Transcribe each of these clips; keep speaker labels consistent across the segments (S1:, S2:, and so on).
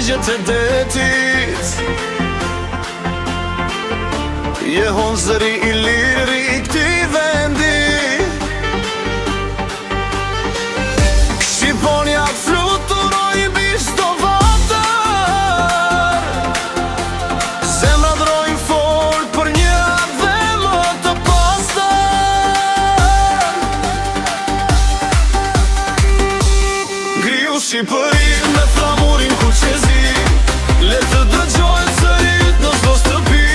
S1: ligjet e detit. Jehon zëri i liri i këti vendi. Shqiponja fluturoj mbi çdo vatër. Zemrat rojnë fort për një dhe më të pastër. Griu Shqipërinë me flamurin ku qezi. Le të dëgjojnë sërit në çdo shtëpi.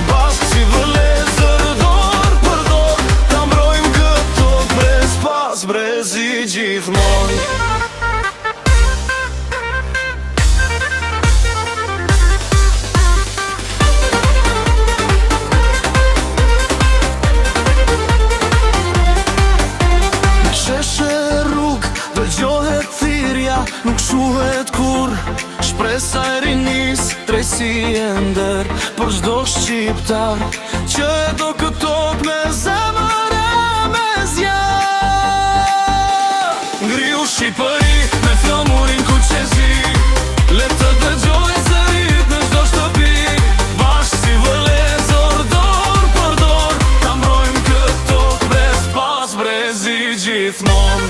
S1: Bashkë si vëllezër dorë për dorë, ta mbrojmë këto brez pas brezi gjithmonë. Sheshe rrug, dëgjohet thirrja, nuk shuhet kur. Shpresa e rinis, drejtësi e nder për çdo shqiptar që e do këto me zemër e me zjarr. Ngriu Shqipëri me flamurin ku qezi. Le të dëgjojnë sërit në çdo shtëpi. Bashkë si vëllezër dorë për dorë, ta mbrojmë këto brez pas brezi gjithmonë.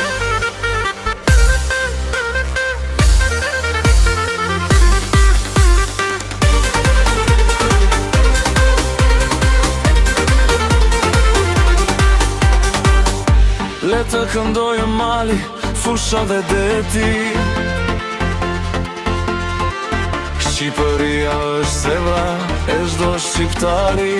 S1: Le të këndojë mali, fusha dhe deti. Shqipëria është zemra e çdo shqiptari.